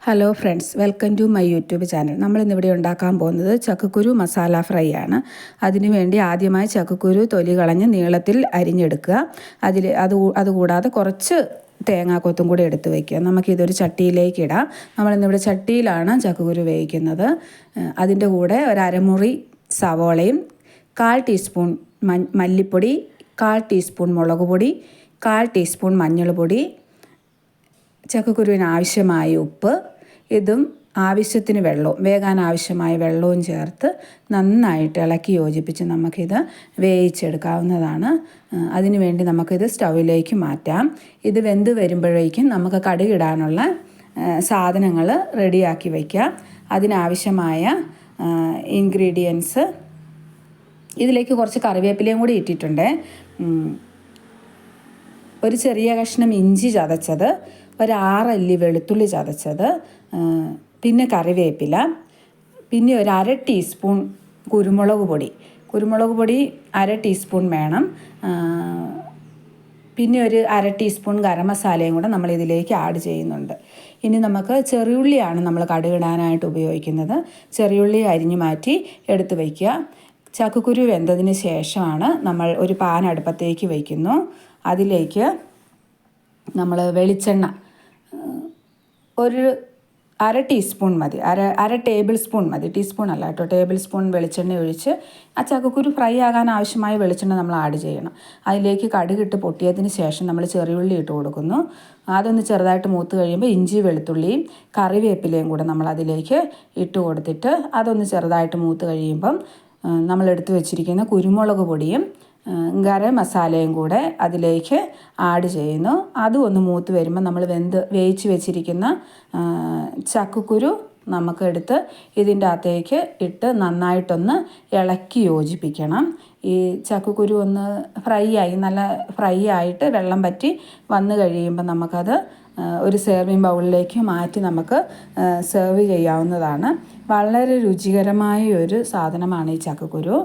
Hello friends, welcome to my YouTube channel. നമ്മളിന്നിവിടെ ഉണ്ടാക്കാൻ പോകുന്നത് ചക്കക്കുരു മസാല ഫ്രൈ ആണ്. അതിനുവേണ്ടി ആദ്യമായി ചക്കക്കുരു തൊലി കളഞ്ഞ് നീളത്തിൽ അരിഞ്ഞെടുക്കുക. അതുകൂടാതെ കുറച്ച് തേങ്ങാക്കൊത്തും കൂടി എടുത്ത് വയ്ക്കുക. നമുക്കിതൊരു ചട്ടിയിലേക്ക് ഇടാം. നമ്മളിന്നിവിടെ ചട്ടിയിലാണ് ചക്കക്കുരു വേവിക്കുന്നത്. അതിൻ്റെ കൂടെ ഒരു അരമുറി സവോളയും 1/4 ടീസ്പൂൺ മല്ലിപ്പൊടി, 1/4 ടീസ്പൂൺ മുളക് പൊടി, 1/4 ടീസ്പൂൺ മഞ്ഞൾപ്പൊടി, ചക്കക്കുരുവിന് ആവശ്യമായ ഉപ്പ്, ഇതും ആവശ്യത്തിന് വെള്ളവും വേകാൻ ആവശ്യമായ വെള്ളവും ചേർത്ത് നന്നായിട്ട് ഇളക്കി യോജിപ്പിച്ച് നമുക്കിത് വേവിച്ചെടുക്കാവുന്നതാണ്. അതിനുവേണ്ടി നമുക്കിത് സ്റ്റൗവിലേക്ക് മാറ്റാം. ഇത് വെന്ത് വരുമ്പോഴേക്കും നമുക്ക് കടുകിടാനുള്ള സാധനങ്ങൾ റെഡിയാക്കി വയ്ക്കാം. അതിനാവശ്യമായ ഇൻഗ്രീഡിയൻസ് ഇതിലേക്ക് കുറച്ച് കറിവേപ്പിലയും കൂടി ഇട്ടിട്ടുണ്ട്. ഒരു ചെറിയ കഷ്ണം ഇഞ്ചി ചതച്ചത്, ഒരു 6 അല്ലി വെളുത്തുള്ളി ചതച്ചത്, പിന്നെ കറിവേപ്പില, പിന്നെ ഒരു 1/2 ടീസ്പൂൺ കുരുമുളക് പൊടി 1/2 ടീസ്പൂൺ വേണം. പിന്നെ ഒരു 1/2 ടീസ്പൂൺ ഗരം മസാലയും കൂടെ നമ്മൾ ഇതിലേക്ക് ആഡ് ചെയ്യുന്നുണ്ട്. ഇനി നമുക്ക് ചെറിയുള്ളിയാണ് നമ്മൾ കടുകിടാനായിട്ട് ഉപയോഗിക്കുന്നത്. ചെറിയുള്ളി അരിഞ്ഞു മാറ്റി എടുത്ത് വയ്ക്കുക. ചക്കക്കുരു വെന്തതിന് ശേഷമാണ് നമ്മൾ ഒരു പാൻ അടുപ്പത്തേക്ക് വയ്ക്കുന്നു. അതിലേക്ക് നമ്മൾ വെളിച്ചെണ്ണ ഒരു 1/2 ടീസ്പൂൺ മതി, 1/2 ടേബിൾ സ്പൂൺ മതി, ടീസ്പൂൺ അല്ല കേട്ടോ, ടേബിൾ സ്പൂൺ വെളിച്ചെണ്ണ ഒഴിച്ച് ആ ചക്കക്കുരു ഫ്രൈ ആകാൻ ആവശ്യമായ വെളിച്ചെണ്ണ നമ്മൾ ആഡ് ചെയ്യണം. അതിലേക്ക് കടുകിട്ട് പൊട്ടിയതിന് ശേഷം നമ്മൾ ചെറിയുള്ളി ഇട്ട് കൊടുക്കുന്നു. അതൊന്ന് ചെറുതായിട്ട് മൂത്ത് കഴിയുമ്പോൾ ഇഞ്ചി വെളുത്തുള്ളിയും കറിവേപ്പിലയും കൂടെ നമ്മൾ അതിലേക്ക് ഇട്ട് കൊടുത്തിട്ട് അതൊന്ന് ചെറുതായിട്ട് മൂത്ത് കഴിയുമ്പം നമ്മൾ എടുത്തു വെച്ചിരിക്കുന്ന കുരുമുളക് പൊടിയും ഗരം മസാലയും കൂടെ അതിലേക്ക് ആഡ് ചെയ്യുന്നു. അതും ഒന്ന് മൂത്ത് വരുമ്പോൾ നമ്മൾ വേവിച്ച് വെച്ചിരിക്കുന്ന ചക്കക്കുരു നമുക്കെടുത്ത് ഇതിൻ്റെ അകത്തേക്ക് ഇട്ട് നന്നായിട്ടൊന്ന് ഇളക്കി യോജിപ്പിക്കണം. ഈ ചക്കക്കുരു ഒന്ന് നല്ല ഫ്രൈ ആയിട്ട് വെള്ളം പറ്റി വന്നു കഴിയുമ്പോൾ നമുക്കത് ഒരു സെർവിങ് ബൗളിലേക്ക് മാറ്റി നമുക്ക് സെർവ് ചെയ്യാവുന്നതാണ്. വളരെ രുചികരമായ ഒരു സാധനമാണ് ഈ ചക്കക്കുരു.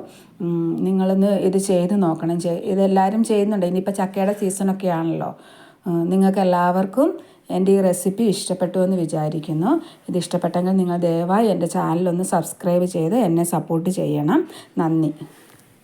നിങ്ങളൊന്ന് ഇത് ചെയ്ത് നോക്കണം. ഇതെല്ലാവരും ചെയ്യുന്നുണ്ട്. ഇനിയിപ്പോൾ ചക്കയുടെ സീസണൊക്കെ ആണല്ലോ. നിങ്ങൾക്ക് എല്ലാവർക്കും എൻ്റെ ഈ റെസിപ്പി ഇഷ്ടപ്പെട്ടു എന്ന് വിചാരിക്കുന്നു. ഇത് ഇഷ്ടപ്പെട്ടെങ്കിൽ നിങ്ങൾ ദയവായി എൻ്റെ ചാനലൊന്ന് സബ്സ്ക്രൈബ് ചെയ്ത് എന്നെ സപ്പോർട്ട് ചെയ്യണം. നന്ദി.